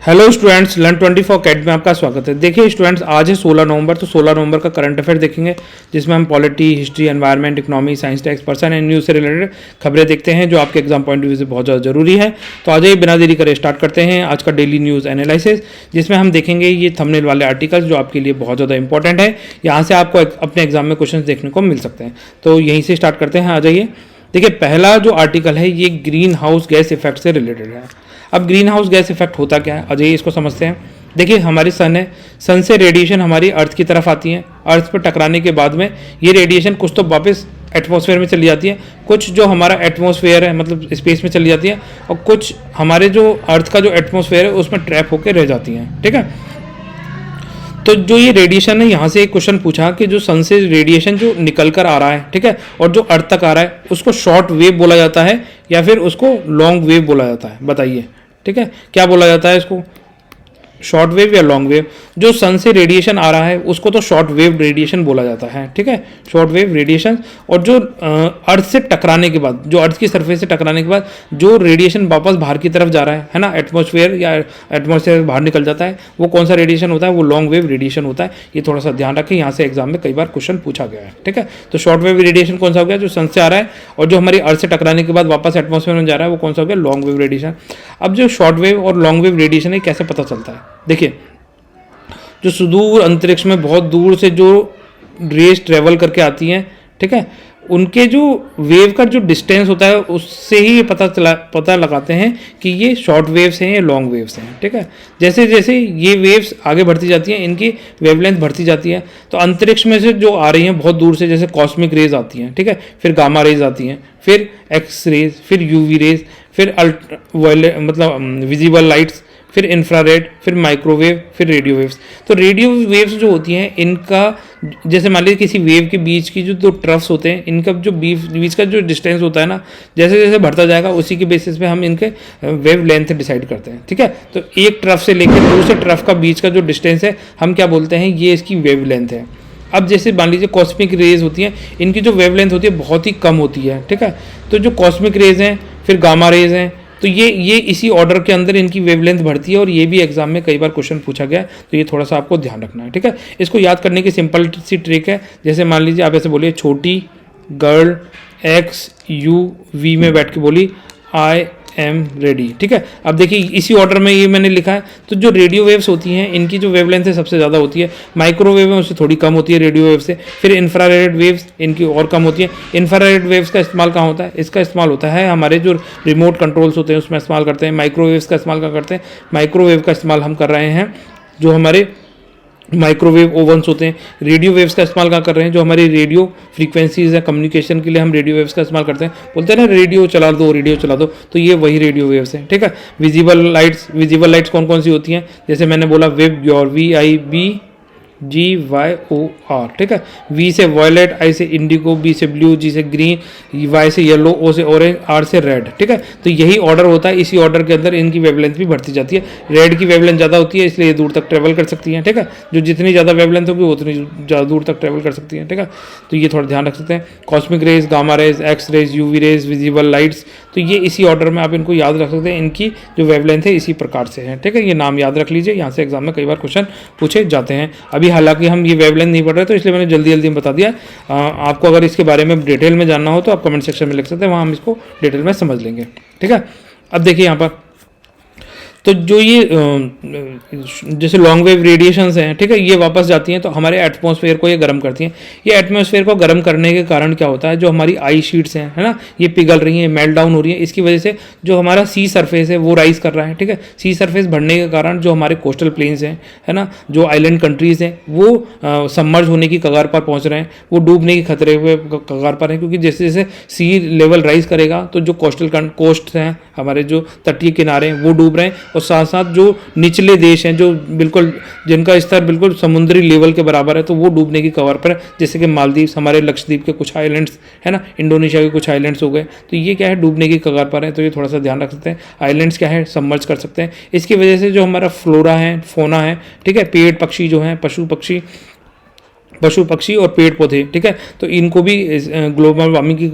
Hello students, learn 24 academy में आपका स्वागत है। देखिए स्टूडेंट्स, आज है 16 नवंबर, तो 16 नवंबर का करंट अफेयर देखेंगे जिसमें हम polity, history, environment, economy, science, tax, person and news से रिलेटेड खबरें देखते हैं जो आपके एग्जाम पॉइंट ऑफ व्यू से बहुत ज़्यादा जरूरी है। तो आज ही बिना देरी करे स्टार्ट करते हैं आज का डेली न्यूज़ एनालिसिस, जिसमें हम देखेंगे ये थंबनेल वाले आर्टिकल्स जो आपके लिए बहुत ज़्यादा इंपॉर्टेंट है। यहाँ से आपको अपने एग्जाम में क्वेश्चन देखने को मिल सकते हैं। तो यहीं से स्टार्ट करते हैं, आ जाइए। देखिए पहला जो आर्टिकल है ये ग्रीन हाउस गैस इफेक्ट से रिलेटेड है। अब ग्रीन हाउस गैस इफेक्ट होता क्या है, अजय इसको समझते हैं। देखिए हमारी सन है, सन से रेडिएशन हमारी अर्थ की तरफ आती है। अर्थ पर टकराने के बाद में ये रेडिएशन कुछ तो वापस एटमॉस्फेयर में चली जाती है, कुछ जो हमारा एटमॉस्फेयर है मतलब स्पेस में चली जाती है, और कुछ हमारे जो अर्थ का जो एटमॉस्फेयर है उसमें ट्रैप होकर रह जाती हैं। ठीक है, तो जो ये रेडिएशन है, यहाँ से एक क्वेश्चन पूछा कि जो सन से रेडिएशन जो निकल कर आ रहा है, ठीक है, और जो अर्थ तक आ रहा है उसको शॉर्ट वेव बोला जाता है या फिर उसको लॉन्ग वेव बोला जाता है, बताइए। ठीक है, क्या बोला जाता है इसको, शॉर्ट वेव या लॉन्ग वेव। जो सन से रेडिएशन आ रहा है उसको तो शॉर्ट वेव रेडिएशन बोला जाता है। ठीक है, शॉर्ट वेव रेडिएशन। और जो अर्थ से टकराने के बाद, जो अर्थ की सरफेस से टकराने के बाद जो रेडिएशन वापस बाहर की तरफ जा रहा है ना, एटमॉस्फेयर या एटमॉस्फेयर बाहर निकल जाता है, वो कौन सा रेडिएशन होता है, वो लॉन्ग वेव रेडिएशन होता है। ये थोड़ा सा ध्यान रखें, यहाँ से एग्जाम में कई बार क्वेश्चन पूछा गया है। ठीक है, तो शॉर्ट वेव रेडिएशन कौन सा हो गया, जो सन से आ रहा है, और जो हमारी अर्थ से टकराने के बाद वापस एटमॉस्फेयर में जा रहा है वो कौन सा हो गया, लॉन्ग वेव रेडिएशन। अब जो शॉर्ट वेव और लॉन्ग वेव रेडिएशन है कैसे पता चलता है, देखिए जो सुदूर अंतरिक्ष में बहुत दूर से जो रेस ट्रेवल करके आती हैं, ठीक है, उनके जो वेव का जो डिस्टेंस होता है उससे ही ये पता लगाते हैं कि ये शॉर्ट वेव्स हैं या लॉन्ग वेव्स हैं। ठीक है, जैसे जैसे ये वेव्स आगे बढ़ती जाती हैं इनकी वेवलेंथ बढ़ती जाती है। तो अंतरिक्ष में से जो आ रही हैं बहुत दूर से, जैसे कॉस्मिक रेज आती हैं, ठीक है, फिर गामा रेज आती हैं, फिर एक्स रेज, फिर यूवी रेज, फिर अल्ट्रावायलेट मतलब विजिबल लाइट्स, फिर इंफ्रारेड, फिर माइक्रोवेव, फिर रेडियो वेव्स। तो रेडियो वेव्स जो होती हैं इनका, जैसे मान लीजिए किसी वेव के बीच की जो दो ट्रफ्स होते हैं, इनका जो बीच का जो डिस्टेंस होता है ना, जैसे जैसे बढ़ता जाएगा उसी के बेसिस पे हम इनके वेव लेंथ डिसाइड करते हैं। ठीक है, तो एक ट्रफ से लेकर दूसरे ट्रफ का बीच का जो डिस्टेंस है हम क्या बोलते हैं, ये इसकी वेव लेंथ है। अब जैसे मान लीजिए कॉस्मिक रेज होती हैं, इनकी जो वेव लेंथ होती है बहुत ही कम होती है। ठीक है, तो जो कॉस्मिक रेज हैं, फिर गामा रेज हैं, तो ये इसी ऑर्डर के अंदर इनकी वेवलेंथ बढ़ती है, और ये भी एग्जाम में कई बार क्वेश्चन पूछा गया है, तो ये थोड़ा सा आपको ध्यान रखना है। ठीक है, इसको याद करने की सिंपल सी ट्रिक है, जैसे मान लीजिए आप ऐसे बोलिए, छोटी गर्ल एक्स यू वी में बैठ के बोली आई एम रेडी। ठीक है, अब देखिए इसी ऑर्डर में ये मैंने लिखा है। तो जो रेडियो वेव्स होती हैं इनकी जो वेवलेंथ है सबसे ज़्यादा होती है, माइक्रोवेव में उससे थोड़ी कम होती है रेडियो वेव से, फिर इंफ्रारेड वेव्स इनकी और कम होती है। इंफ्रारेड वेव्स का इस्तेमाल कहाँ होता है, इसका इस्तेमाल होता है हमारे जो रिमोट कंट्रोल्स होते हैं उसमें इस्तेमाल करते हैं। माइक्रोवेव्स का इस्तेमाल क्या करते हैं, माइक्रोवेव का इस्तेमाल हम कर रहे हैं जो हमारे माइक्रोवेव ओवन्स होते हैं। रेडियो वेव्स का इस्तेमाल क्या कर रहे हैं, जो हमारी रेडियो फ्रीक्वेंसीज है कम्युनिकेशन के लिए हम रेडियो वेव्स का इस्तेमाल करते हैं। बोलते हैं ना रेडियो चला दो, रेडियो चला दो, तो ये वही रेडियो वेव्स हैं। ठीक है, विजिबल लाइट्स कौन कौन सी होती हैं, जैसे मैंने बोला विब VIB GYOR। ठीक है, V से वॉयलेट, I से इंडिगो, B से ब्लू, G से ग्रीन, Y से येलो, O से ऑरेंज, R से रेड। ठीक है, तो यही ऑर्डर होता है, इसी ऑर्डर के अंदर इनकी वेवलेंथ भी बढ़ती जाती है। रेड की वेवलेंथ ज़्यादा होती है इसलिए दूर तक ट्रेवल कर सकती हैं। ठीक है, जो जितनी ज़्यादा वेवलेंथ होगी उतनी ज़्यादा दूर तक ट्रेवल कर सकती हैं। ठीक है, तो ये थोड़ा ध्यान रख सकते हैं। Cosmic rays, gamma rays, X rays, UV रेज, विजिबल लाइट्स, तो ये इसी ऑर्डर में आप इनको याद रख सकते हैं। इनकी जो वेवलेंथ है इसी प्रकार से है। ठीक है, ये नाम याद रख लीजिए, यहाँ से एग्जाम में कई बार क्वेश्चन पूछे जाते हैं। अभी हालांकि हम ये वेवलेंथ नहीं पढ़ रहे तो इसलिए मैंने जल्दी जल्दी में बता दिया। आपको अगर इसके बारे में डिटेल में जानना हो तो आप कमेंट सेक्शन में लिख सकते हैं, वहाँ हम इसको डिटेल में समझ लेंगे। ठीक है, अब देखिए यहाँ पर तो जो ये जैसे लॉन्ग वेव रेडिएशंस हैं, ठीक है, ये वापस जाती हैं तो हमारे एटमॉस्फेयर को ये गर्म करती हैं। ये एटमॉस्फेयर को गर्म करने के कारण क्या होता है, जो हमारी आई शीट्स हैं, है ना, ये पिघल रही हैं, मेल्ट डाउन हो रही हैं। इसकी वजह से जो हमारा सी सरफेस है वो राइज कर रहा है। ठीक है, सी सरफेस बढ़ने के कारण जो हमारे कोस्टल प्लेन्स हैं, है ना, जो आइलैंड कंट्रीज़ हैं वो सबमर्ज होने की कगार पर पहुँच रहे हैं, वो डूबने की खतरे हुए कगार पर हैं, क्योंकि जैसे जैसे सी लेवल राइज करेगा तो जो कोस्ट हैं, हमारे जो तटीय किनारे हैं वो डूब रहे हैं, और साथ साथ जो निचले देश हैं जो बिल्कुल जिनका स्तर बिल्कुल समुद्री लेवल के बराबर है तो वो डूबने की कगार पर है, जैसे कि मालदीव, हमारे लक्षद्वीप के कुछ आइलैंड्स है ना, इंडोनेशिया के कुछ आइलैंड्स हो गए, तो ये क्या है, डूबने की कगार पर है। तो ये थोड़ा सा ध्यान रख सकते हैं। आइलैंड्स क्या है, सबमर्ज कर सकते हैं। इसकी वजह से जो हमारा फ्लोरा है, फोना है, ठीक है, पेड़ पक्षी जो हैं, पशु पक्षी और पेड़ पौधे, ठीक है, तो इनको भी ग्लोबल वार्मिंग की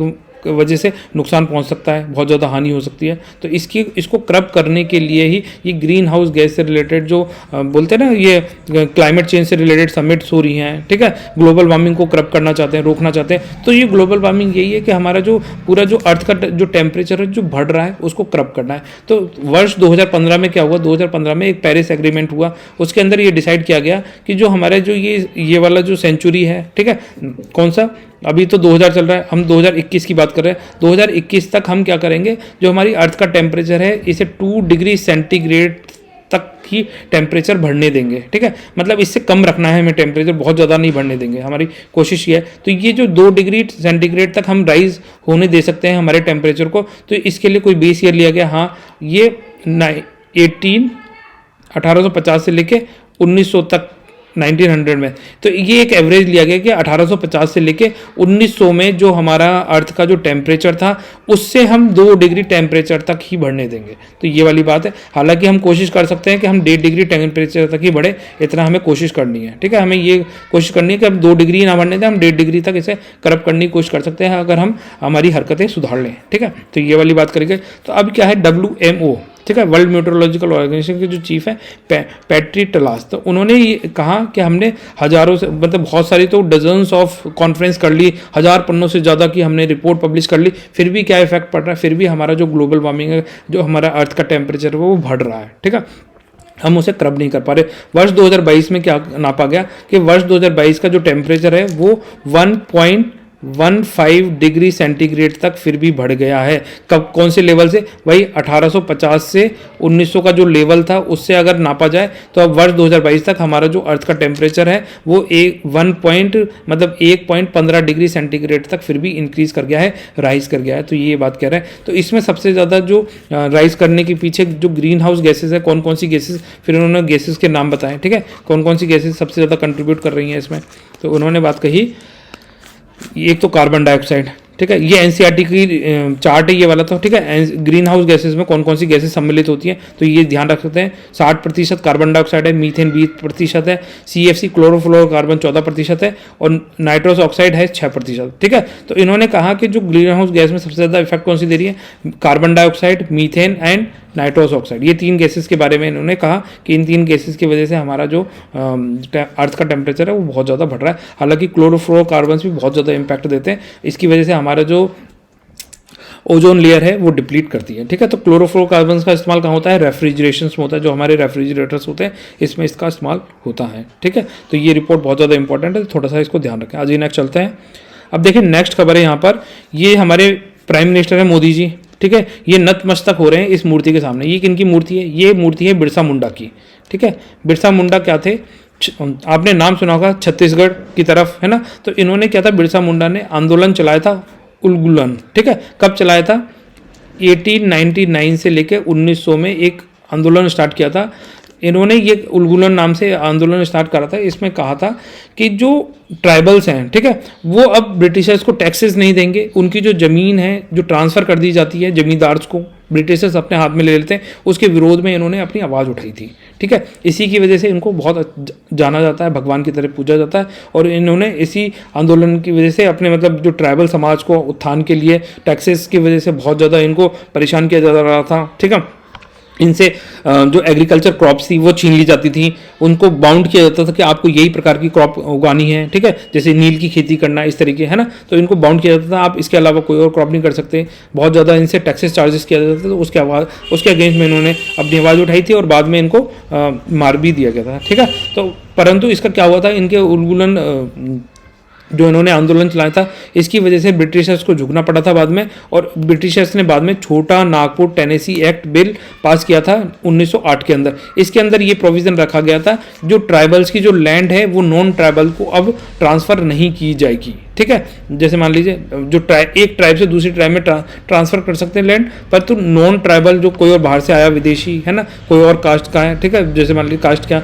वजह से नुकसान पहुंच सकता है, बहुत ज़्यादा हानि हो सकती है। तो इसको क्रब करने के लिए ही ये ग्रीन हाउस गैस से रिलेटेड जो बोलते हैं ना, ये क्लाइमेट चेंज से रिलेटेड समिट्स हो रही हैं, ठीक है, ग्लोबल वार्मिंग को क्रब करना चाहते हैं, रोकना चाहते हैं। तो ये ग्लोबल वार्मिंग यही है कि हमारा जो पूरा जो अर्थ का जो टेम्परेचर है जो बढ़ रहा है उसको क्रब करना है। तो वर्ष 2015 में क्या हुआ, 2015 में एक पेरिस एग्रीमेंट हुआ, उसके अंदर ये डिसाइड किया गया कि जो हमारे जो ये वाला जो सेंचुरी है, ठीक है, कौन सा, अभी तो 2000 चल रहा है, हम 2021 की बात कर रहे हैं, 2021 तक हम क्या करेंगे, जो हमारी अर्थ का टेम्परेचर है इसे 2 डिग्री सेंटीग्रेड तक ही टेम्परेचर बढ़ने देंगे, ठीक है, मतलब इससे कम रखना है हमें टेम्परेचर, बहुत ज़्यादा नहीं बढ़ने देंगे, हमारी कोशिश ये है। तो ये जो 2 डिग्री सेंटीग्रेड तक हम राइज होने दे सकते हैं हमारे टेम्परेचर को, तो इसके लिए कोई बेस ईयर लिया गया, हाँ ये 1850 से लेके 1900 तक, 1900 में, तो ये एक एवरेज लिया गया कि 1850 से लेके 1900 में जो हमारा अर्थ का जो टेम्परेचर था उससे हम 2 डिग्री टेम्परेचर तक ही बढ़ने देंगे। तो ये वाली बात है। हालांकि हम कोशिश कर सकते हैं कि हम 1.5 डिग्री टेम्परेचर तक ही बढ़े, इतना हमें कोशिश करनी है, ठीक है, हमें ये कोशिश करनी है कि हम 2 डिग्री ना बढ़ने दें, हम 1.5 डिग्री तक इसे करब करने की कोशिश कर सकते हैं अगर हम हमारी हरकतें सुधार लें, ठीक है। तो ये वाली बात करेंगे। तो अब क्या है, WMO, ठीक है, वर्ल्ड मेट्रोलॉजिकल ऑर्गेनाइजेशन के जो चीफ है पैट्री टलास, तो उन्होंने ये कहा कि हमने हज़ारों से, मतलब बहुत सारी तो डजन्स ऑफ कॉन्फ्रेंस कर ली, 1000 पन्नों से ज़्यादा की हमने रिपोर्ट पब्लिश कर ली, फिर भी क्या इफेक्ट पड़ रहा है, फिर भी हमारा जो ग्लोबल वार्मिंग है, जो हमारा अर्थ का टेम्परेचर है वो बढ़ रहा है, ठीक है, हम उसे क्रब नहीं कर पा रहे। वर्ष 2022 में क्या नापा गया कि वर्ष 2022 का जो टेम्परेचर है वो 1.15 डिग्री सेंटीग्रेड तक फिर भी बढ़ गया है। कब, कौन से लेवल से, वही 1850 से 1900 का जो लेवल था उससे अगर नापा जाए तो अब वर्ष 2022 तक हमारा जो अर्थ का टेम्परेचर है वो 1.15 डिग्री सेंटीग्रेड तक फिर भी इंक्रीज कर गया है, राइज कर गया है। तो ये बात कह रहे हैं। तो इसमें सबसे ज़्यादा जो राइज करने के पीछे जो ग्रीन हाउस गैसेज है, कौन कौन सी गैसेज, फिर उन्होंने गैसेज के नाम बताए, ठीक है, कौन कौन सी गैसेज सबसे ज़्यादा कंट्रीब्यूट कर रही हैं इसमें। तो उन्होंने बात कही, एक तो कार्बन डाइऑक्साइड, ठीक है, ये एनसीईआरटी की चार्ट है ये वाला, तो ठीक है, ग्रीन हाउस गैसेस में कौन कौन सी गैसेस सम्मिलित होती हैं, तो ये ध्यान रख सकते हैं। 60% कार्बन डाइऑक्साइड है, मीथेन 20% है, CFC क्लोरोफ्लोरोकार्बन 14% है और नाइट्रस ऑक्साइड है 6%, ठीक है। तो इन्होंने कहा कि जो ग्रीन हाउस गैस में सबसे ज़्यादा इफेक्ट कौन सी दे रही है, carbon dioxide, methane and nitrous oxide, ये 3 गैसेस के बारे में इन्होंने कहा कि इन 3 गैसेस की वजह से हमारा जो अर्थ का टेम्परेचर है वो बहुत ज़्यादा बढ़ रहा है। हालांकि क्लोरोफ्लोरोकार्बन भी बहुत ज़्यादा इंपैक्ट देते हैं, इसकी वजह से हमारा जो ओजोन लेयर है वो डिप्लीट करती है, ठीक है। तो क्लोरोफ्लोरोकार्बन का इस्तेमाल कहाँ होता है, रेफ्रिजरेशन में होता है, जो हमारे रेफ्रिजरेटर्स होते हैं इसमें इसका इस्तेमाल होता है, ठीक है। तो ये रिपोर्ट बहुत ज़्यादा इंपॉर्टेंट है, थोड़ा सा इसको ध्यान रखें। आज नेक्स्ट चलते हैं। अब देखिए नेक्स्ट खबर है यहाँ पर, ये हमारे प्राइम मिनिस्टर है मोदी जी, ठीक है, ये नतमस्तक हो रहे हैं इस मूर्ति के सामने। ये किनकी मूर्ति है, ये मूर्ति है बिरसा मुंडा की, ठीक है। बिरसा मुंडा क्या थे, आपने नाम सुना होगा, छत्तीसगढ़ की तरफ है ना। तो इन्होंने क्या था, बिरसा मुंडा ने आंदोलन चलाया था, उलगुलन, ठीक है, कब चलाया था, 1899 से लेकर 1900 में एक आंदोलन स्टार्ट किया था इन्होंने। ये उलगुलन नाम से आंदोलन स्टार्ट करा था। इसमें कहा था कि जो ट्राइबल्स हैं, ठीक है, वो अब ब्रिटिशर्स को टैक्सेस नहीं देंगे, उनकी जो ज़मीन है जो ट्रांसफ़र कर दी जाती है जमींदार्स को, ब्रिटिशर्स अपने हाथ में ले लेते हैं, उसके विरोध में इन्होंने अपनी आवाज़ उठाई थी, ठीक है। इसी की वजह से इनको बहुत जाना जाता है, भगवान की तरह पूजा जाता है, और इन्होंने इसी आंदोलन की वजह से अपने मतलब जो ट्राइबल समाज को उत्थान के लिए टैक्सेस की वजह से बहुत ज़्यादा इनको परेशान किया जा रहा था, ठीक है। इनसे जो एग्रीकल्चर क्रॉप्स थी वो छीन ली जाती थी, उनको बाउंड किया जाता था कि आपको यही प्रकार की क्रॉप उगानी है, ठीक है, जैसे नील की खेती करना, इस तरीके, है ना। तो इनको बाउंड किया जाता था, आप इसके अलावा कोई और क्रॉप नहीं कर सकते, बहुत ज़्यादा इनसे टैक्सेस चार्जेस किया जाता था। तो उसके अगेंस्ट में इन्होंने अपनी आवाज़ उठाई थी और बाद में इनको मार भी दिया गया था, ठीक है। तो परंतु इसका क्या हुआ था, इनके उलगुलन जो इन्होंने आंदोलन चलाया था, इसकी वजह से ब्रिटिशर्स को झुकना पड़ा था बाद में, और ब्रिटिशर्स ने बाद में छोटा Nagpur Tennessee act bill pass किया था 1908 के अंदर। इसके अंदर ये प्रोविज़न रखा गया था, जो ट्राइबल्स की जो लैंड है वो नॉन ट्राइबल को अब ट्रांसफ़र नहीं की जाएगी, ठीक है। जैसे मान लीजिए जो एक ट्राइब से दूसरी ट्राइब में ट्रांसफ़र कर सकते हैं लैंड, पर तो नॉन ट्राइबल जो कोई और बाहर से आया विदेशी है ना, कोई और कास्ट का है, ठीक है, जैसे मान लीजिए कास्ट क्या,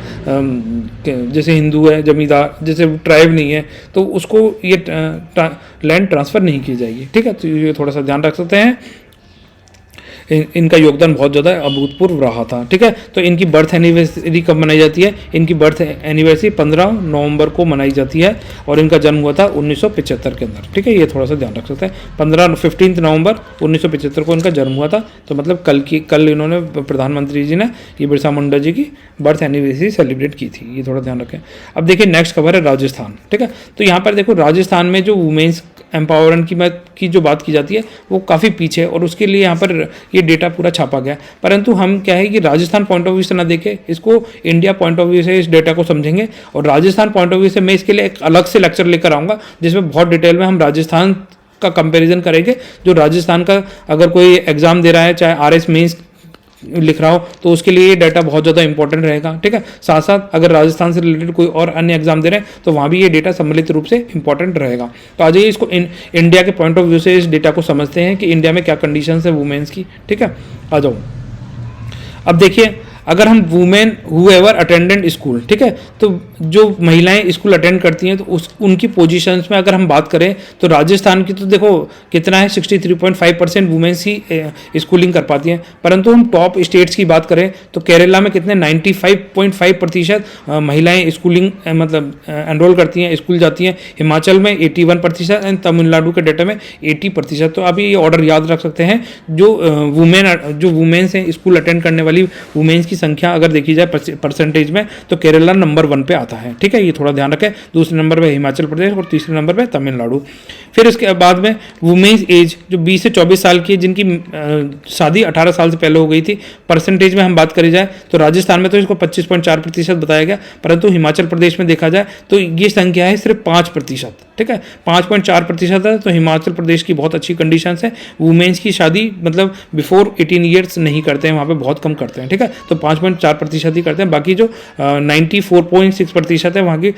जैसे हिंदू है, जमींदार, जैसे ट्राइब नहीं है, तो उसको ये लैंड ट्रांसफ़र नहीं की जाएगी, ठीक है। तो ये थोड़ा सा ध्यान रख सकते हैं। इनका योगदान बहुत ज़्यादा अभूतपूर्व रहा था। ठीक है, तो इनकी बर्थ एनिवर्सरी कब मनाई जाती है? इनकी बर्थ एनिवर्सरी 15 नवंबर को मनाई जाती है और इनका जन्म हुआ था 1975 के अंदर। ठीक है, ये थोड़ा सा ध्यान रख सकते हैं। 15 नवंबर 1975 को इनका जन्म हुआ था, तो मतलब कल इन्होंने प्रधानमंत्री जी ने ये बिरसा मुंडा जी की बर्थ एनिवर्सरी सेलिब्रेट की थी, ये थोड़ा ध्यान रखें। अब देखिए नेक्स्ट खबर है राजस्थान। ठीक है, तो यहाँ पर देखो राजस्थान में जो वुमेन्स एम्पावरमेंट की जो बात की जाती है वो काफ़ी पीछे है और उसके लिए यहाँ पर ये डेटा पूरा छापा गया। परंतु हम क्या है कि राजस्थान पॉइंट ऑफ व्यू से ना देखें इसको, इंडिया पॉइंट ऑफ व्यू से इस डेटा को समझेंगे। और राजस्थान पॉइंट ऑफ व्यू से मैं इसके लिए एक अलग से लेक्चर लेकर आऊँगा जिसमें बहुत डिटेल में हम राजस्थान का कंपैरिजन करेंगे। जो राजस्थान का अगर कोई एग्जाम दे रहा है, चाहे RS मेंस लिख रहा हो, तो उसके लिए ये डाटा बहुत ज़्यादा इंपॉर्टेंट रहेगा। ठीक है, साथ साथ अगर राजस्थान से रिलेटेड कोई और अन्य एग्जाम दे रहे हैं तो वहाँ भी ये डेटा सम्मिलित रूप से इंपॉर्टेंट रहेगा। तो आ जाइए इसको इंडिया के पॉइंट ऑफ व्यू से इस डेटा को समझते हैं कि इंडिया में क्या कंडीशंस है वुमेन्स की। ठीक है, आ जाओ। अब देखिए अगर हम वुमेन हुएवर अटेंडेंट स्कूल, ठीक है, तो जो महिलाएं स्कूल अटेंड करती हैं तो उनकी पोजीशंस में अगर हम बात करें तो राजस्थान की तो देखो कितना है 63.5% वुमेन्स ही स्कूलिंग कर पाती हैं। परंतु हम टॉप स्टेट्स की बात करें तो केरला में कितने 95.5% महिलाएं स्कूलिंग मतलब एनरोल करती हैं, स्कूल जाती हैं। हिमाचल में 81% एंड तमिलनाडु के डेटा में 80%। तो अभी ये ऑर्डर याद रख सकते हैं। जो वुमेन्स हैं स्कूल अटेंड करने वाली वुमेन्स की संख्या अगर देखी जाए परसेंटेज में तो केरला नंबर 1 पे आता है। ठीक है, ये थोड़ा ध्यान रखें। दूसरे नंबर पे हिमाचल प्रदेश और तीसरे नंबर पे तमिलनाडु। फिर इसके बाद में वुमेन्स एज जो 20 से 24 साल की है, जिनकी शादी 18 साल से पहले हो गई थी, परसेंटेज में हम बात करी जाए तो राजस्थान में तो इसको 25.4% बताया गया, परंतु हिमाचल प्रदेश में देखा जाए तो ये संख्या है सिर्फ 5%। ठीक है, 5.4% है। तो हिमाचल प्रदेश की बहुत अच्छी कंडीशन है। वुमेन्स की शादी मतलब बिफोर 18 ईयर्स नहीं करते हैं, वहाँ पे बहुत कम करते हैं। ठीक है, तो 5.4% ही करते हैं। बाकी जो 94.6% है वहाँ की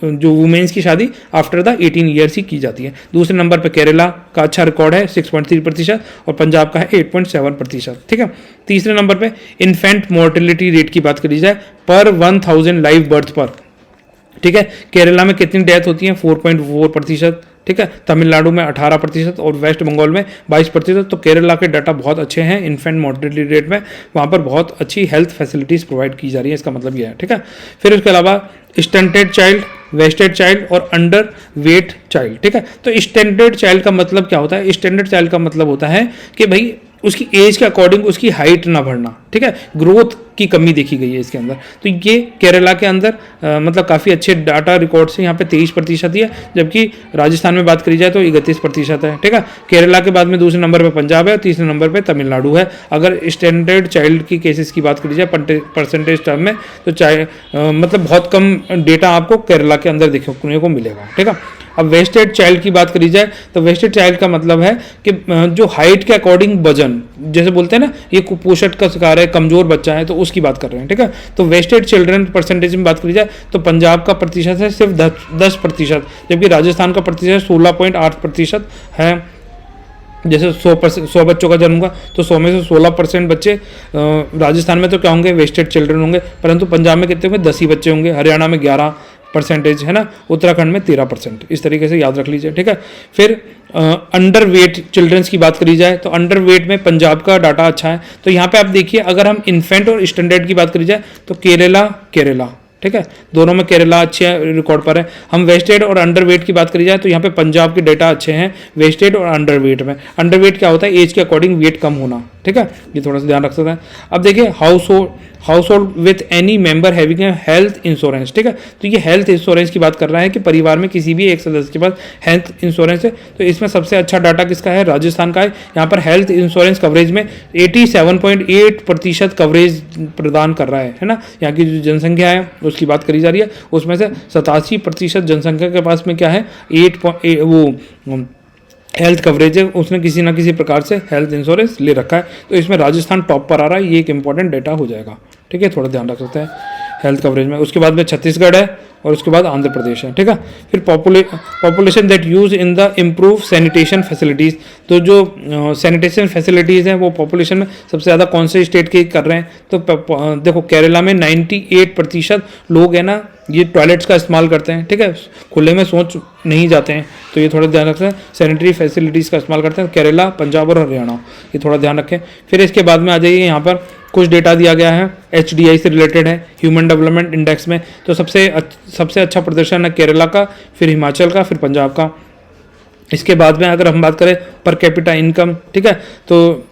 जो वुमेन्स की शादी आफ्टर द 18 ईयर्स ही की जाती है। दूसरे नंबर पर केरला का अच्छा रिकॉर्ड है 6.3% और पंजाब का है 8.7%। ठीक है, तीसरे नंबर पर इन्फेंट मोर्टेलिटी रेट की बात करी जाए पर 1000 लाइव बर्थ पर। ठीक है, केरला में कितनी डेथ होती है 4.4%। ठीक है, तमिलनाडु में 18% और वेस्ट बंगाल में 22%। तो केरला के डाटा बहुत अच्छे हैं इन्फेंट मोर्टेलिटी रेट में, वहाँ पर बहुत अच्छी हेल्थ फैसिलिटीज़ प्रोवाइड की जा रही है, इसका मतलब यह है। ठीक है, फिर उसके अलावा स्टंटेड चाइल्ड, वेस्टेड चाइल्ड और अंडर वेट चाइल्ड। ठीक है, तो स्टैंडर्ड चाइल्ड का मतलब क्या होता है? स्टैंडर्ड चाइल्ड का मतलब होता है कि भाई उसकी एज के अकॉर्डिंग उसकी हाइट ना बढ़ना। ठीक है, ग्रोथ की कमी देखी गई है इसके अंदर। तो ये केरला के अंदर मतलब काफ़ी अच्छे डाटा रिकॉर्ड से यहाँ पे 23% ही है, जबकि राजस्थान में बात करी जाए तो 31% है। ठीक है, केरला के बाद में दूसरे नंबर पे पंजाब है और तीसरे नंबर पे तमिलनाडु है। अगर स्टैंडर्ड चाइल्ड की केसेस की बात करी जाए परसेंटेज टर्म में तो मतलब बहुत कम डेटा आपको केरला के अंदर देखने को मिलेगा। ठीक है, अब वेस्टेड चाइल्ड की बात करी जाए तो वेस्टेड चाइल्ड का मतलब है कि जो हाइट के अकॉर्डिंग वजन, जैसे बोलते हैं ना ये कुपोषण का शिकार है, कमजोर बच्चा है, तो उसकी बात कर रहे हैं। ठीक है, तो वेस्टेड चिल्ड्रन परसेंटेज में बात करी जाए तो पंजाब का प्रतिशत है सिर्फ 10%, जबकि राजस्थान का प्रतिशत 16.8% है। जैसे 100 बच्चों का जन्म हुआ तो 100 में से 16% बच्चे राजस्थान में तो क्या होंगे? वेस्टेड चिल्ड्रन होंगे। परंतु पंजाब में कितने होंगे? 10 ही बच्चे होंगे। हरियाणा में 11% है ना, उत्तराखंड में 13%। इस तरीके से याद रख लीजिए। ठीक है, फिर अंडर वेट चिल्ड्रंस की बात करी जाए तो अंडर वेट में पंजाब का डाटा अच्छा है। तो यहाँ पे आप देखिए अगर हम इन्फेंट और स्टैंडर्ड की बात करी जाए तो केरला ठीक है, दोनों में केरला अच्छे रिकॉर्ड पर है। हम वेस्टेड और अंडर वेट की बात करी जाए तो यहाँ पे पंजाब के डेटा अच्छे हैं वेस्टेड और अंडर वेट में। अंडर वेट क्या होता है? एज के अकॉर्डिंग वेट कम होना। ठीक है, ये थोड़ा सा ध्यान रख सकते हैं। अब देखिए house hold with any member having a health insurance. ठीक है, तो ये हेल्थ इंश्योरेंस की बात कर रहा है कि परिवार में किसी भी एक सदस्य के पास हेल्थ इंश्योरेंस है। तो इसमें सबसे अच्छा डाटा किसका है? राजस्थान का है। यहाँ पर हेल्थ इंश्योरेंस कवरेज में 87.8% कवरेज प्रदान कर रहा है ना। यहाँ की जो जनसंख्या है उसकी बात करी जा रही है, उसमें से 87% जनसंख्या के पास में क्या है? हेल्थ कवरेज है, उसने किसी ना किसी प्रकार से हेल्थ इंश्योरेंस ले रखा है। तो इसमें राजस्थान टॉप पर आ रहा है, ये एक इंपॉर्टेंट डेटा हो जाएगा। ठीक है, थोड़ा ध्यान रख सकते हैं। हेल्थ कवरेज में। उसके बाद में छत्तीसगढ़ है और उसके बाद आंध्र प्रदेश है, ठीक है। फिर population that use in the improve sanitation facilities, तो जो सैनिटेशन फैसिलिटीज़ हैं वो पॉपुलेशन में सबसे ज़्यादा कौन से स्टेट के कर रहे हैं, तो देखो केरला में 98% लोग हैं ना ये टॉयलेट्स का इस्तेमाल करते हैं, ठीक है, खुले में सोच नहीं जाते हैं, तो ये थोड़ा ध्यान रखते हैं। सैनिटरी फैसिलिटीज़ का इस्तेमाल करते हैं केरला, पंजाब और हरियाणा, ये थोड़ा ध्यान रखें। फिर इसके बाद में आ जाइए, यहाँ पर कुछ डेटा दिया गया है HDI से रिलेटेड है, ह्यूमन डेवलपमेंट इंडेक्स में। तो सबसे अच्छा प्रदर्शन है केरला का, फिर हिमाचल का, फिर पंजाब का। इसके बाद में अगर हम बात करें पर कैपिटा इनकम, ठीक है, तो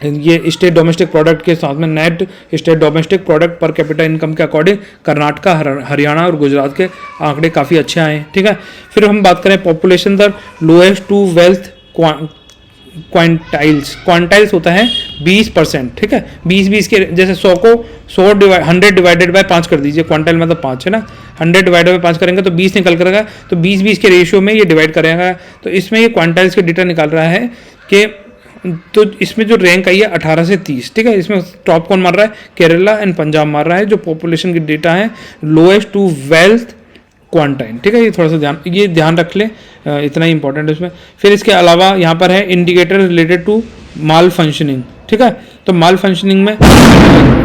ये स्टेट डोमेस्टिक प्रोडक्ट के साथ में net state domestic product per capita income के अकॉर्डिंग कर्नाटका, हरियाणा और गुजरात के आंकड़े काफ़ी अच्छे आए हैं, ठीक है। फिर हम बात करें पॉपुलेशन दर लोएस्ट टू वेल्थ क्वांटाइल्स होता है 20%, ठीक है। 20 के जैसे 100 डिवाइडेड बाय 5 कर दीजिए, क्वांटाइल मतलब 5 है ना, 100 डिवाइडेड बाय 5 करेंगे तो 20 निकल करेगा, तो 20 के रेशियो में ये डिवाइड करेगा, तो इसमें ये क्वांटाइल्स के डेटा निकाल रहा है कि तो इसमें जो रैंक आई है 18 से 30, ठीक है। इसमें टॉप कौन मार रहा है, केरला एंड पंजाब मार रहा है, जो पॉपुलेशन की डेटा है लोएस्ट टू वेल्थ क्वांटाइन, ठीक है। ये थोड़ा सा ध्यान रख लें, इतना ही इंपॉर्टेंट है इसमें। फिर इसके अलावा यहाँ पर है indicator related to malfunctioning, ठीक है। तो माल फंक्शनिंग में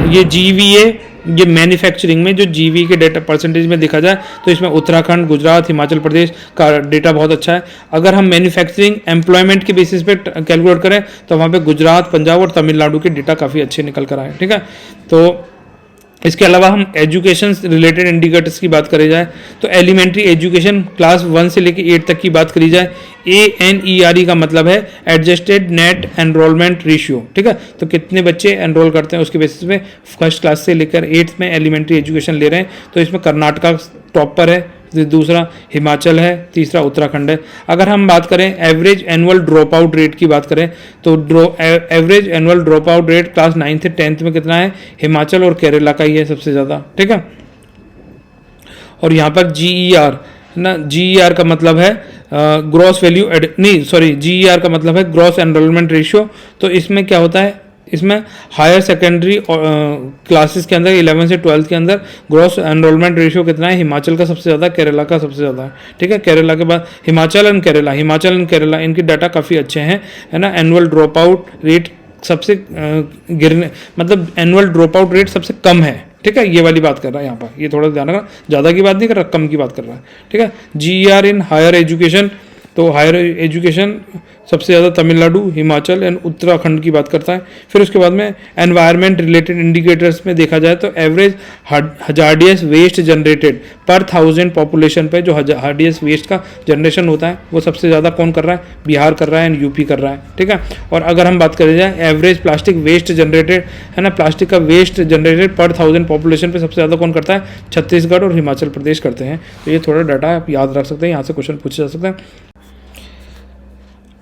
ये GVA, ये मैन्युफैक्चरिंग में जो GVA के डेटा परसेंटेज में देखा जाए तो इसमें उत्तराखंड, गुजरात, हिमाचल प्रदेश का डेटा बहुत अच्छा है। अगर हम मैन्युफैक्चरिंग एम्प्लॉयमेंट के बेसिस पे कैलकुलेट करें तो वहाँ पे गुजरात, पंजाब और तमिलनाडु के डेटा काफ़ी अच्छे निकल कर आए, ठीक है। तो इसके अलावा हम एजुकेशन रिलेटेड इंडिकेटर्स की बात करी जाए तो एलिमेंट्री एजुकेशन क्लास 1 से लेकर 8 तक की बात करी जाए, ANERE का मतलब है एडजस्टेड नेट एनरोलमेंट रेशियो, ठीक है। तो कितने बच्चे एनरोल करते हैं उसके बेसिस पे फर्स्ट क्लास से लेकर 8th में एलिमेंट्री एजुकेशन ले रहे हैं, तो इसमें कर्नाटका टॉप पर है, दूसरा हिमाचल है, तीसरा उत्तराखंड है। अगर हम बात करें average annual drop out rate की बात करें तो average annual drop out rate class 9th से 10th में कितना है, हिमाचल और केरला का ही है सबसे ज़्यादा, ठीक है। और यहाँ पर GER ना, GER का मतलब है ग्रॉस वैल्यू GER का मतलब है ग्रॉस एनरोलमेंट रेशियो। तो इसमें क्या होता है, इसमें हायर सेकेंडरी क्लासेस के अंदर 11 से 12 के अंदर ग्रॉस एनरोलमेंट रेशियो कितना है, हिमाचल का सबसे ज़्यादा, केरला का सबसे ज़्यादा है, ठीक है। केरला के बाद हिमाचल एंड केरला इनके डाटा काफ़ी अच्छे हैं, है ना। एनुअल ड्रॉप आउट रेट सबसे गिरने मतलब एनुअल ड्रॉप आउट रेट सबसे कम है, ठीक है। ये वाली बात कर रहा है यहाँ पर, ये थोड़ा ध्यान रखना, ज़्यादा की बात नहीं कर रहा, कम की बात कर रहा है, ठीक है। GER इन हायर एजुकेशन, तो हायर एजुकेशन सबसे ज़्यादा तमिलनाडु, हिमाचल एंड उत्तराखंड की बात करता है। फिर उसके बाद में एनवायरनमेंट रिलेटेड इंडिकेटर्स में देखा जाए तो एवरेज हजार्डियस वेस्ट जनरेटेड पर 1000 पॉपुलेशन पे जो हजार्डियस वेस्ट का जनरेशन होता है वो सबसे ज़्यादा कौन कर रहा है, बिहार कर रहा है एंड UP कर रहा है, ठीक है। और अगर हम बात करें जाए एवरेज प्लास्टिक वेस्ट जनरेटेड, है ना, प्लास्टिक का वेस्ट जनरेटेड पर 1000 पॉपुलेशन पे सबसे ज़्यादा कौन करता है, छत्तीसगढ़ और हिमाचल प्रदेश करते हैं। तो ये थोड़ा डाटा आप याद रख सकते हैं, यहाँ से क्वेश्चन पूछे जा सकते हैं।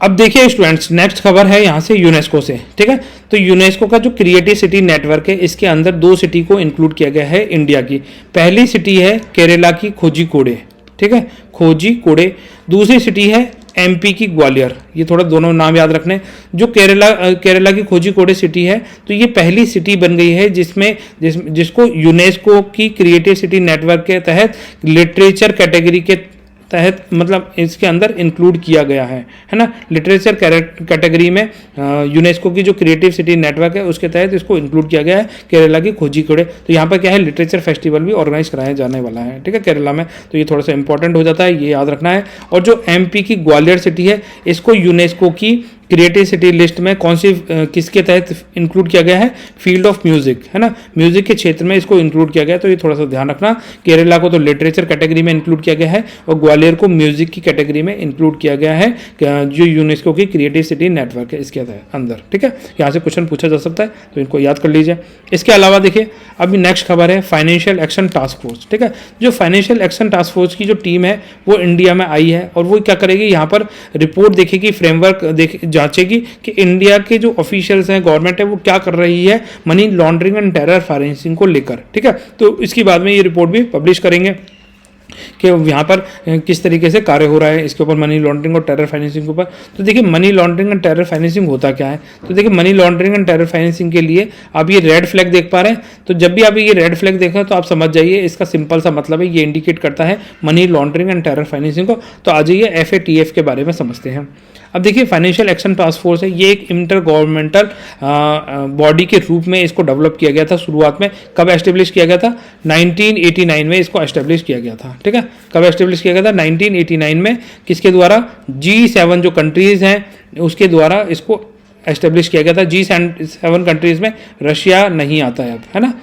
अब देखिए स्टूडेंट्स, नेक्स्ट खबर है यहाँ से यूनेस्को से, ठीक है। तो यूनेस्को का जो क्रिएटिव सिटी नेटवर्क है इसके अंदर 2 सिटी को इंक्लूड किया गया है इंडिया की। पहली सिटी है केरला की कोझिकोडे, ठीक है, कोझिकोडे। दूसरी सिटी है MP की ग्वालियर। ये थोड़ा दोनों नाम याद रखने। जो केरला की कोझिकोडे सिटी है तो ये पहली सिटी बन गई है जिसको यूनेस्को की क्रिएटिव सिटी नेटवर्क के तहत लिटरेचर कैटेगरी के तहत मतलब इसके अंदर इंक्लूड किया गया है ना। लिटरेचर कैटेगरी में यूनेस्को की जो क्रिएटिव सिटी नेटवर्क है उसके तहत इसको इंक्लूड किया गया है केरला की कोझिकोडे। तो यहाँ पर क्या है, लिटरेचर फेस्टिवल भी ऑर्गेनाइज कराया जाने वाला है, ठीक है, केरला में। तो ये थोड़ा सा इंपॉर्टेंट हो जाता है, ये याद रखना है। और जो MP की ग्वालियर सिटी है इसको यूनेस्को की क्रिएटिव सिटी लिस्ट में किसके तहत इंक्लूड किया गया है, फील्ड ऑफ म्यूजिक, है ना, म्यूजिक के क्षेत्र में इसको इंक्लूड किया गया है। तो ये थोड़ा सा ध्यान रखना, केरला को तो लिटरेचर कैटेगरी में इंक्लूड किया गया है और ग्वालियर को म्यूजिक की कैटेगरी में इंक्लूड किया गया है जो यूनेस्को की क्रिएटिव सिटी नेटवर्क है इसके अंदर, ठीक है। यहाँ से क्वेश्चन पूछा जा सकता है तो इनको याद कर लीजिए। इसके अलावा देखिए अभी नेक्स्ट खबर है फाइनेंशियल एक्शन टास्क फोर्स, ठीक है। जो फाइनेंशियल एक्शन टास्क फोर्स की जो टीम है वो इंडिया में आई है और वो क्या करेगी, यहाँ पर रिपोर्ट देखेगी, फ्रेमवर्क जांचेगी कि इंडिया के जो ऑफिशियल्स हैं, गवर्नमेंट है, वो क्या कर रही है money laundering and terror financing को लेकर, ठीक है। तो इसकी बाद में ये रिपोर्ट भी पब्लिश करेंगे। कि यहाँ पर किस तरीके से कार्य हो रहा है इसके ऊपर, मनी लॉन्ड्रिंग और टेरर फाइनेंसिंग के ऊपर। तो देखिए money laundering and terror financing होता क्या है। तो देखिए money laundering and terror financing के लिए आप ये रेड फ्लैग देख पा रहे हैं। तो जब भी आप ये रेड फ्लैग देखा तो आप समझ जाइए इसका सिंपल सा मतलब है, ये इंडिकेट करता है money laundering and terror financing को। तो आ जाइए FATF के बारे में समझते हैं। अब देखिए फाइनेंशियल एक्शन टास्क फोर्स है, ये एक इंटर गवर्नमेंटल बॉडी के रूप में इसको डेवलप किया गया था। शुरुआत में कब एस्टेब्लिश किया गया था, 1989 में इसको एस्टेब्लिश किया गया था। ठीक है, कब एस्टेब्लिश किया गया था, 1989 में। किसके द्वारा, G7 जो कंट्रीज हैं उसके द्वारा इसको एस्टेब्लिश किया गया था। G7 कंट्रीज में रशिया नहीं आता है अब, है ना।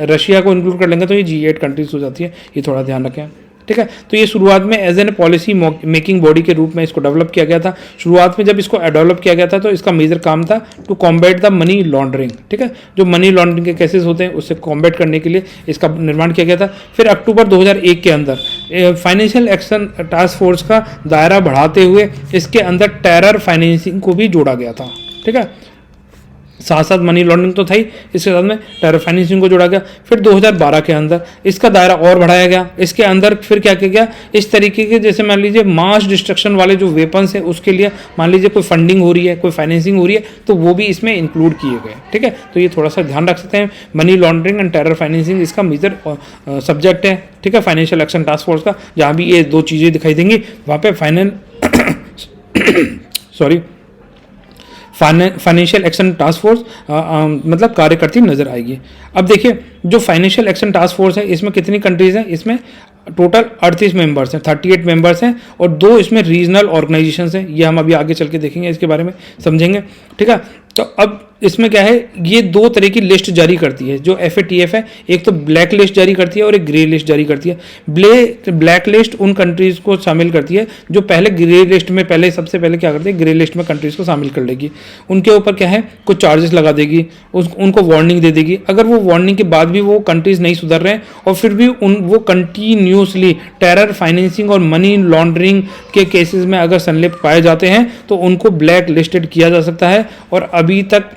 रशिया को इंक्लूड कर लेंगे तो ये G8 कंट्रीज हो जाती है, ये थोड़ा ध्यान रखें। ठीक है, तो ये शुरुआत में as an policy making body के रूप में इसको डेवलप किया गया था। शुरुआत में जब इसको डेवलप किया गया था तो इसका मेजर काम था to combat the money laundering. ठीक है, जो मनी लॉन्ड्रिंग के केसेस होते हैं उससे कॉम्बैट करने के लिए इसका निर्माण किया गया था। फिर अक्टूबर 2001 के अंदर फाइनेंशियल एक्शन टास्क फोर्स का दायरा बढ़ाते हुए इसके अंदर टेरर फाइनेंसिंग को भी जोड़ा गया था। ठीक है, साथ साथ मनी लॉन्ड्रिंग तो था ही, इसके साथ में टेरर फाइनेंसिंग को जोड़ा गया। फिर 2012 के अंदर इसका दायरा और बढ़ाया गया। इसके अंदर फिर क्या किया गया, इस तरीके के जैसे मान लीजिए मास डिस्ट्रक्शन वाले जो वेपन्स है उसके लिए मान लीजिए कोई फंडिंग हो रही है, कोई फाइनेंसिंग हो रही है, तो वो भी इसमें इंक्लूड किए गए। ठीक है, तो ये थोड़ा सा ध्यान रख सकते हैं। Money laundering and terror financing इसका मेजर सब्जेक्ट है। ठीक है, फाइनेंशियल एक्शन टास्क फोर्स का, जहाँ भी ये दो चीज़ें दिखाई देंगी वहाँ पे फाइनेंशियल एक्शन टास्क फोर्स मतलब कार्य करती नजर आएगी। अब देखिए जो फाइनेंशियल एक्शन टास्क फोर्स है इसमें कितनी कंट्रीज हैं, इसमें टोटल 38 मेंबर्स हैं, 38 मेंबर्स हैं और 2 इसमें रीजनल ऑर्गेनाइजेशंस हैं। ये हम अभी आगे चल के देखेंगे, इसके बारे में समझेंगे। ठीक है, तो अब इसमें क्या है, ये 2 तरह की लिस्ट जारी करती है जो FATF है। एक तो ब्लैक लिस्ट जारी करती है और एक ग्रे लिस्ट जारी करती है। ब्लैक लिस्ट उन कंट्रीज को शामिल करती है जो पहले ग्रे लिस्ट में, पहले सबसे पहले क्या करती है, ग्रे लिस्ट में कंट्रीज को शामिल कर लेगी। उनके ऊपर क्या है, कुछ चार्जेस लगा देगी, उनको वार्निंग दे देगी। अगर वो वार्निंग के बाद भी वो कंट्रीज नहीं सुधर रहे हैं और फिर भी वो कंटिन्यूसली टेरर फाइनेंसिंग और मनी लॉन्ड्रिंग के केसेस में अगर संलिप्त पाए जाते हैं तो उनको ब्लैक लिस्टेड किया जा सकता है। और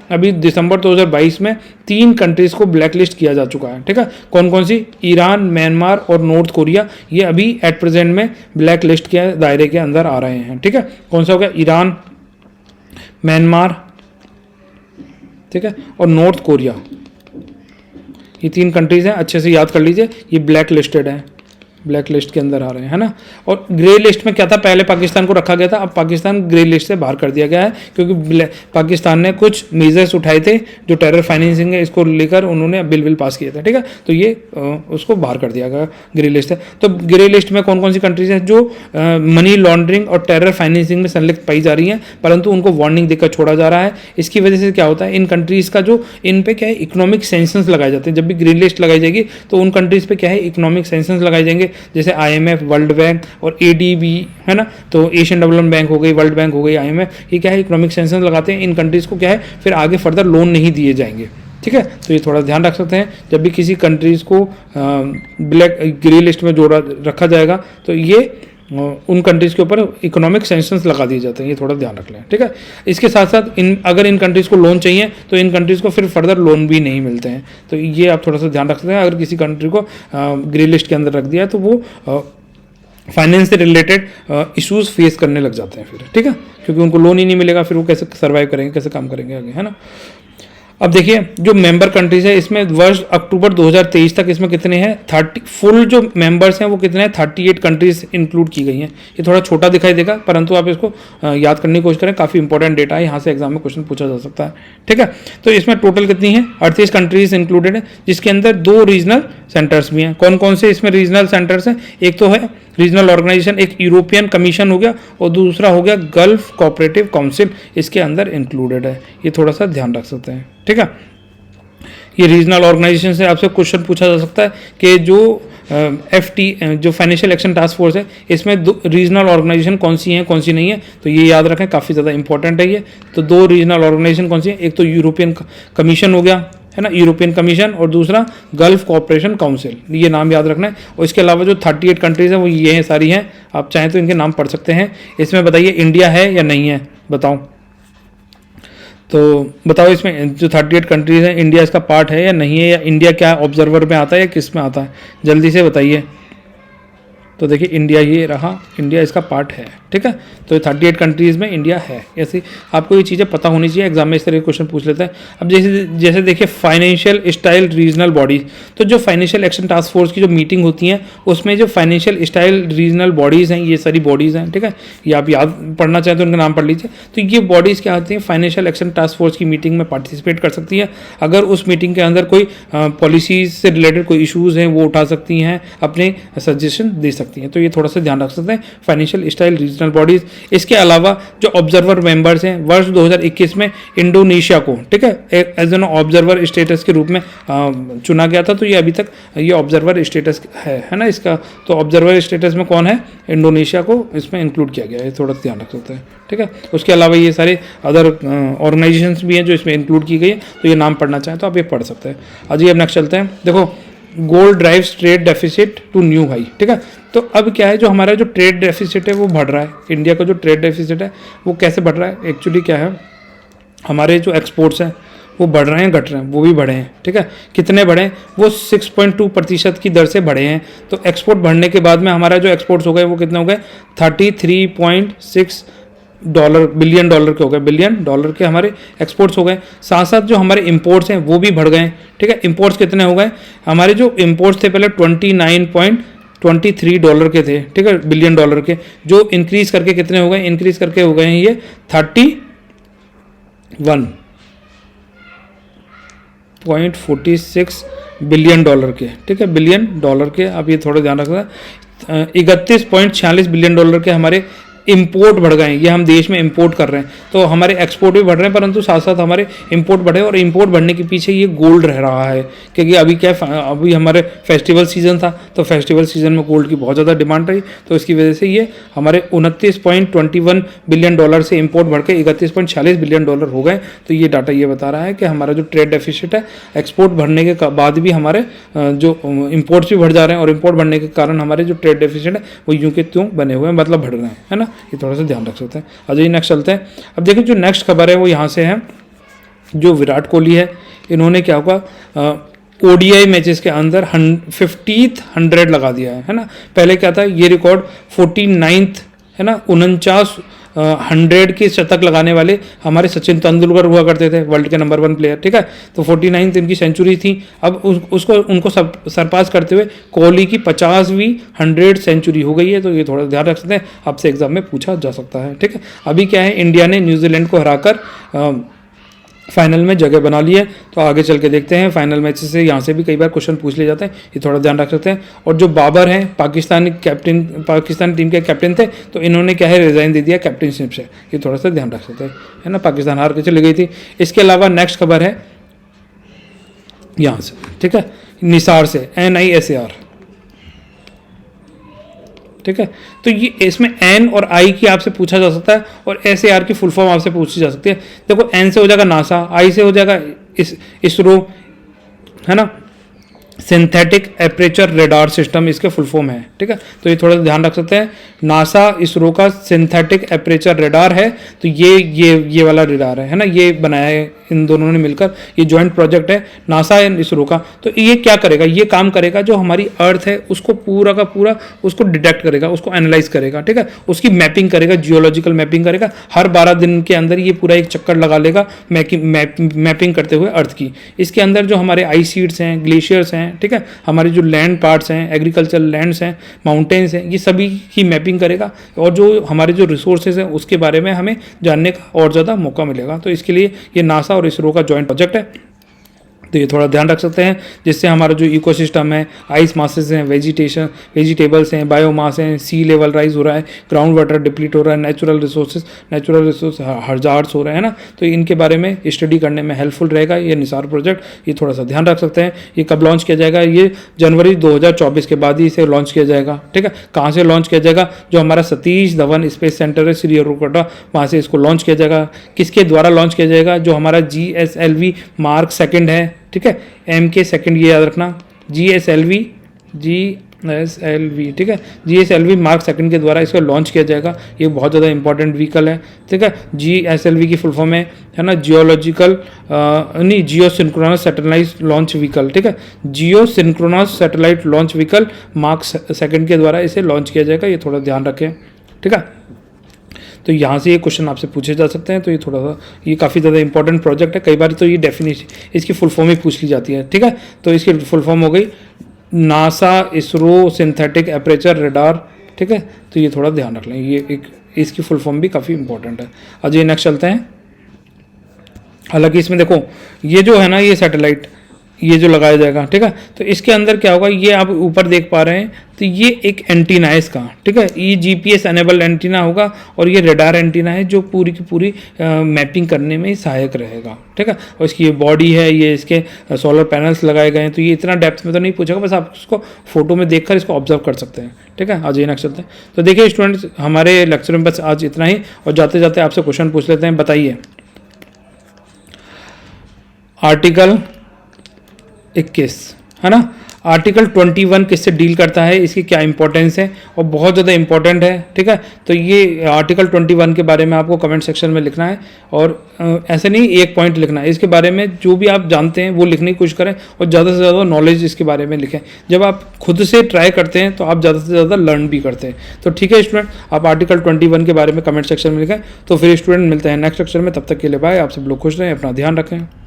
अभी दिसंबर 2022 में 3 कंट्रीज को ब्लैक लिस्ट किया जा चुका है। ठीक है, कौन कौन सी, ईरान, म्यांमार और नॉर्थ कोरिया, ये अभी एट प्रेजेंट में ब्लैक लिस्ट के दायरे के अंदर आ रहे हैं। ठीक है, कौन सा हो गया, ईरान, म्यांमार, ठीक है, और नॉर्थ कोरिया, ये 3 कंट्रीज हैं, अच्छे से याद कर लीजिए, ये ब्लैक लिस्टेड हैं, ब्लैक लिस्ट के अंदर आ रहे हैं, है ना। और ग्रे लिस्ट में क्या था, पहले पाकिस्तान को रखा गया था, अब पाकिस्तान ग्रे लिस्ट से बाहर कर दिया गया है क्योंकि पाकिस्तान ने कुछ मेजर्स उठाए थे जो टेरर फाइनेंसिंग है इसको लेकर, उन्होंने बिल पास किए थे। ठीक है, तो ये उसको बाहर कर दिया गया, ग्रे लिस्ट है। तो ग्रे लिस्ट में कौन कौन सी कंट्रीज हैं जो मनी लॉन्ड्रिंग और टेरर फाइनेंसिंग में संलिप्त पाई जा रही हैं, परंतु उनको वार्निंग देकर छोड़ा जा रहा है। इसकी वजह से क्या होता है, इन कंट्रीज का जो इन पे क्या है, इकोनॉमिक सैंक्शंस लगाए जाते हैं। जब भी ग्रीन लिस्ट लगाई जाएगी तो उन कंट्रीज पे क्या है, इकोनॉमिक सैंक्शंस लगाए जाएंगे, जैसे IMF, वर्ल्ड बैंक और ADB, है ना। तो एशियन डेवलपमेंट बैंक हो गई, वर्ल्ड बैंक हो गई, IMF, ये क्या है, इकोनॉमिक सैंक्शंस लगाते हैं। इन कंट्रीज को क्या है, फिर आगे फर्दर लोन नहीं दिए जाएंगे। ठीक है, तो ये थोड़ा ध्यान रख सकते हैं। जब भी किसी कंट्रीज को ब्लैक ग्रे लिस्ट में जोड़ा रखा जाएगा तो ये उन कंट्रीज के ऊपर इकोनॉमिक सैंक्शंस लगा दिए जाते हैं, ये थोड़ा ध्यान रख लें। ठीक है, इसके साथ साथ अगर इन कंट्रीज़ को लोन चाहिए तो इन कंट्रीज़ को फिर फर्दर लोन भी नहीं मिलते हैं। तो ये आप थोड़ा सा ध्यान रख सकते हैं। अगर किसी कंट्री को ग्रे लिस्ट के अंदर रख दिया है तो वो फाइनेंस से रिलेटेड इश्यूज फेस करने लग जाते हैं फिर। ठीक है, क्योंकि उनको लोन ही नहीं मिलेगा, फिर वो कैसे सर्वाइव करेंगे, कैसे काम करेंगे आगे, है ना। अब देखिए जो मेंबर कंट्रीज है इसमें वर्ष अक्टूबर 2023 तक इसमें कितने हैं, 30 फुल जो मेंबर्स हैं वो कितने हैं, 38 कंट्रीज इंक्लूड की गई हैं। ये थोड़ा छोटा दिखाई देगा परंतु आप इसको याद करने की कोशिश करें, काफ़ी इंपॉर्टेंट डेटा है, यहाँ से एग्जाम में क्वेश्चन पूछा जा सकता है। ठीक है, तो इसमें टोटल कितनी है, 38 कंट्रीज इंक्लूडेड है, जिसके अंदर 2 रीजनल सेंटर्स भी हैं। कौन कौन से इसमें रीजनल सेंटर्स हैं, एक तो है रीजनल ऑर्गेनाइजेशन, एक यूरोपियन कमीशन हो गया और दूसरा हो गया गल्फ कोऑपरेटिव काउंसिल, इसके अंदर इंक्लूडेड है। ये थोड़ा सा ध्यान रख सकते हैं। ठीक है, ये रीजनल ऑर्गेनाइजेशन से आपसे क्वेश्चन पूछा जा सकता है कि जो जो फाइनेंशियल एक्शन टास्क फोर्स है इसमें रीजनल ऑर्गेनाइजेशन कौन सी हैं, कौन सी नहीं है, तो ये याद रखें, काफ़ी ज़्यादा इंपॉर्टेंट है ये। तो 2 रीजनल ऑर्गेनाइजेशन कौन सी है, एक तो यूरोपियन कमीशन हो गया, है ना, यूरोपियन कमीशन, और दूसरा गल्फ कोऑपरेशन काउंसिल, ये नाम याद रखना है। और इसके अलावा जो 38 कंट्रीज हैं वो ये हैं, सारी हैं, आप चाहें तो इनके नाम पढ़ सकते हैं। इसमें बताइए इंडिया है या नहीं है, बताओ। तो बताओ इसमें जो 38 कंट्रीज हैं इंडिया इसका पार्ट है या नहीं है, या इंडिया क्या ऑब्जर्वर में आता है या किस में आता है, जल्दी से बताइए। तो देखिए इंडिया ये रहा, इंडिया इसका पार्ट है, ठीक है। तो 38 कंट्रीज़ में इंडिया है। ऐसे आपको ये चीज़ें पता होनी चाहिए, एग्जाम में इस तरह के क्वेश्चन पूछ लेते हैं। अब जैसे देखिए फाइनेंशियल स्टाइल रीजनल बॉडीज, तो जो फाइनेंशियल एक्शन टास्क फोर्स की जो मीटिंग होती है उसमें जो फाइनेंशियल स्टाइल रीजनल बॉडीज़ हैं, ये सारी बॉडीज़ हैं, ठीक है। ये आप याद पढ़ना चाहें तो उनका नाम पढ़ लीजिए। तो ये बॉडीज़ क्या होती हैं, फाइनेंशियल एक्शन टास्क फोर्स की मीटिंग में पार्टिसिपेट कर सकती है। अगर उस मीटिंग के अंदर कोई पॉलिसीज से रिलेटेड कोई इशूज़ हैं वो उठा सकती हैं, अपने सजेशन दे सकती हैं। तो ये थोड़ा सा ध्यान रख सकते हैं, फाइनेंशियल स्टाइल रीजनल बॉडीज़। इसके अलावा जो ऑब्जर्वर मेंबर्स हैं, वर्ष 2021 में इंडोनेशिया को, ठीक है, एज एन ऑब्जर्वर स्टेटस के रूप में चुना गया था। तो ये अभी तक ये ऑब्जर्वर स्टेटस है ना इसका। तो ऑब्जर्वर स्टेटस में कौन है, इंडोनेशिया को इसमें इंक्लूड किया गया है, थोड़ा ध्यान रख सकते हैं, ठीक है। उसके अलावा ये सारे अदर ऑर्गेनाइजेशंस भी हैं जो इसमें इंक्लूड की गई है, तो ये नाम पढ़ना चाहें तो आप ये पढ़ सकते हैं। आज ये अब नेक्स्ट चलते हैं। देखो gold drives trade deficit to new high, ठीक है। तो अब क्या है, जो हमारा जो ट्रेड डेफिसिट है वो बढ़ रहा है। इंडिया का जो ट्रेड डेफिसिट है वो कैसे बढ़ रहा है, एक्चुअली क्या है, हमारे जो एक्सपोर्ट्स हैं वो बढ़ रहे हैं, घट रहे हैं, वो भी बढ़े हैं, ठीक है। कितने बढ़े हैं, वो 6.2% की दर से बढ़े हैं। तो एक्सपोर्ट बढ़ने के बाद में हमारा जो एक्सपोर्ट्स हो गए वो कितने हो गए, 33.6 बिलियन डॉलर के हो गए, बिलियन डॉलर के हमारे एक्सपोर्ट्स हो गए। साथ साथ जो हमारे इंपोर्ट्स हैं वो भी बढ़ गए, ठीक है। इंपोर्ट्स कितने हो गए, हमारे जो इंपोर्ट्स थे पहले $29.23 के थे, ठीक है, बिलियन डॉलर के, जो इंक्रीज करके कितने हो गए, इंक्रीज करके हो गए हैं ये 31.46 बिलियन डॉलर के, ठीक है, बिलियन डॉलर के। अब ये थोड़ा ध्यान रखना, 31.46 बिलियन डॉलर के हमारे इंपोर्ट बढ़ गए हैं। ये हम देश में इंपोर्ट कर रहे हैं, तो हमारे एक्सपोर्ट भी बढ़ रहे हैं, परंतु साथ साथ हमारे इंपोर्ट बढ़े। और इंपोर्ट बढ़ने के पीछे ये गोल्ड रह रहा है, क्योंकि अभी क्या, अभी हमारे फेस्टिवल सीजन था, तो फेस्टिवल सीजन में गोल्ड की बहुत ज़्यादा डिमांड रही, तो इसकी वजह से ये हमारे 29.21 बिलियन डॉलर से इंपोर्ट बढ़ के 31.46 बिलियन डॉलर हो गए। तो ये डाटा ये बता रहा है कि हमारा जो ट्रेड डेफिसिट है, एक्सपोर्ट बढ़ने के बाद भी हमारे जो इंपोर्ट्स भी बढ़ जा रहे हैं, और इंपोर्ट बढ़ने के कारण हमारे जो ट्रेड डेफिसिट है वो यूं के त्यों बने हुए हैं, मतलब बढ़ रहे हैं, है ना। ये थोड़ा सा ध्यान रख सकते हैं। अब ये नेक्स्ट चलते हैं। अब देखिए जो नेक्स्ट खबर है वो यहाँ से है, जो विराट कोहली है, इन्होंने क्या होगा, ओडीआई मैचेस के अंदर 50th 100 लगा दिया है ना। पहले क्या था, ये रिकॉर्ड 49th है ना, 49 100 के शतक लगाने वाले हमारे सचिन तेंदुलकर हुआ करते थे, वर्ल्ड के नंबर 1 प्लेयर, ठीक है। तो 49th इनकी सेंचुरी थी। अब उसको उनको सरपास करते हुए कोहली की 50वीं 100 सेंचुरी हो गई है। तो ये थोड़ा ध्यान रख सकते हैं, आपसे एग्जाम में पूछा जा सकता है, ठीक है। अभी क्या है, इंडिया ने न्यूजीलैंड को हराकर फाइनल में जगह बना ली है। तो आगे चल के देखते हैं, फाइनल मैच से यहाँ से भी कई बार क्वेश्चन पूछ लिए जाते हैं, ये थोड़ा ध्यान रख सकते हैं। और जो बाबर हैं, पाकिस्तान टीम के कैप्टन थे, तो इन्होंने क्या है, रिजाइन दे दिया कैप्टनशिप से, ये थोड़ा सा ध्यान रख सकते हैं, है ना। पाकिस्तान हार के चली गई थी। इसके अलावा नेक्स्ट खबर है यहाँ से, ठीक है, निसार से, NISAR, ठीक है। तो ये इसमें एन और आई की आपसे पूछा जा सकता है, और SAR की फुल फॉर्म आपसे पूछी जा सकती है। देखो एन से हो जाएगा नासा, आई से हो जाएगा इसरो, है ना, सिंथेटिक एपरेचर रेडार सिस्टम इसके फुल फॉर्म है, ठीक है। तो ये थोड़ा ध्यान रख सकते हैं, नासा इसरो का सिंथेटिक एपरेचर रेडार है। तो ये वाला रेडार है ना, ये बनाया है इन दोनों ने मिलकर, ये जॉइंट प्रोजेक्ट है नासा एंड इसरो का। तो ये क्या करेगा, ये काम करेगा, जो हमारी अर्थ है उसको पूरा का पूरा उसको डिटेक्ट करेगा, उसको एनालाइज करेगा, ठीक है, उसकी मैपिंग करेगा, जियोलॉजिकल मैपिंग करेगा। हर 12 दिन के अंदर ये पूरा एक चक्कर लगा लेगा मैपिंग करते हुए अर्थ की। इसके अंदर जो हमारे आइस शीट्स हैं, ग्लेशियर्स हैं, ठीक है, हमारे जो लैंड पार्ट्स हैं, एग्रीकल्चर लैंड्स हैं, माउंटेन्स हैं, ये सभी की मैपिंग करेगा, और जो हमारे जो रिसोर्सेज हैं उसके बारे में हमें जानने का और ज़्यादा मौका मिलेगा। तो इसके लिए ये नासा और इसरो का जॉइंट प्रोजेक्ट है। तो ये थोड़ा ध्यान रख सकते हैं, जिससे हमारा जो इकोसिस्टम है, आइस मासेस हैं, वेजिटेबल्स हैं, बायोमास हैं, सी लेवल राइज हो रहा है, ग्राउंड वाटर डिप्लीट हो रहा है, नेचुरल रिसोर्स हजार्ड्स हो रहे हैं ना। तो इनके बारे में स्टडी करने में हेल्पफुल रहेगा ये निसार प्रोजेक्ट। ये थोड़ा सा ध्यान रख सकते हैं। ये कब लॉन्च किया जाएगा, ये जनवरी 2024 के बाद ही इसे लॉन्च किया जाएगा, ठीक है। कहाँ से लॉन्च किया जाएगा, जो हमारा सतीश धवन स्पेस सेंटर है श्रीहरिकोटा, वहाँ से इसको लॉन्च किया जाएगा। किसके द्वारा लॉन्च किया जाएगा, जो हमारा GSLV मार्क 2 है, ठीक है, M के सेकंड, ये याद रखना, GSLV GSLV, ठीक है। GSLV मार्क सेकंड के द्वारा इसको लॉन्च किया जाएगा। ये बहुत ज़्यादा इंपॉर्टेंट व्हीकल है, ठीक है। GSLV की फुल फॉर्म है ना, geosynchronous satellite launch vehicle, ठीक है। Geosynchronous satellite launch vehicle mark second के द्वारा इसे लॉन्च किया जाएगा, ये थोड़ा ध्यान रखें, ठीक है। तो यहाँ से ये क्वेश्चन आपसे पूछे जा सकते हैं, तो ये थोड़ा सा ये काफ़ी ज़्यादा इंपॉर्टेंट प्रोजेक्ट है। कई बार तो ये डेफिनेशन इसकी फुल फॉर्म ही पूछ ली जाती है, ठीक है। तो इसकी फुल फॉर्म हो गई NASA ISRO synthetic aperture radar, ठीक है। तो ये थोड़ा ध्यान रख लें, ये एक इसकी फुल फॉर्म भी काफ़ी इंपॉर्टेंट है। अजय नेक्स्ट चलते हैं। हालांकि इसमें देखो ये जो है ना, ये सैटेलाइट ये जो लगाया जाएगा, ठीक है। तो इसके अंदर क्या होगा, ये आप ऊपर देख पा रहे हैं, तो ये एक एंटीना है इसका, ठीक है। ये GPS एनेबल्ड एंटीना होगा और ये रडार एंटीना है जो पूरी की पूरी मैपिंग करने में सहायक रहेगा, ठीक है। और इसकी ये बॉडी है, ये इसके सोलर पैनल्स लगाए गए हैं। तो ये इतना डेप्थ में तो नहीं पूछेगा, बस आप इसको फोटो में देखकर इसको ऑब्जर्व कर सकते हैं, ठीक है। आज ये नेक्स्ट चलते हैं। तो देखिए स्टूडेंट्स, हमारे लेक्चर में बस आज इतना ही, और जाते जाते आपसे क्वेश्चन पूछ लेते हैं। बताइए आर्टिकल 21 है ना, आर्टिकल 21 किससे डील करता है, इसकी क्या इंपॉर्टेंस है, और बहुत ज़्यादा इंपॉर्टेंट है, ठीक है। तो ये आर्टिकल 21 के बारे में आपको कमेंट सेक्शन में लिखना है, और ऐसे नहीं एक पॉइंट लिखना है, इसके बारे में जो भी आप जानते हैं वो लिखने की कोशिश करें, और ज़्यादा से ज़्यादा नॉलेज इसके बारे में लिखें। जब आप खुद से ट्राई करते हैं तो आप ज़्यादा से ज़्यादा लर्न भी करते हैं। तो ठीक है स्टूडेंट, आप आर्टिकल 21 के बारे में कमेंट सेक्शन में लिखें। तो फिर स्टूडेंट मिलते हैं नेक्स्ट लेक्चर में, तब तक के लिए बाय। आप सब लोग खुश रहें, अपना ध्यान रखें।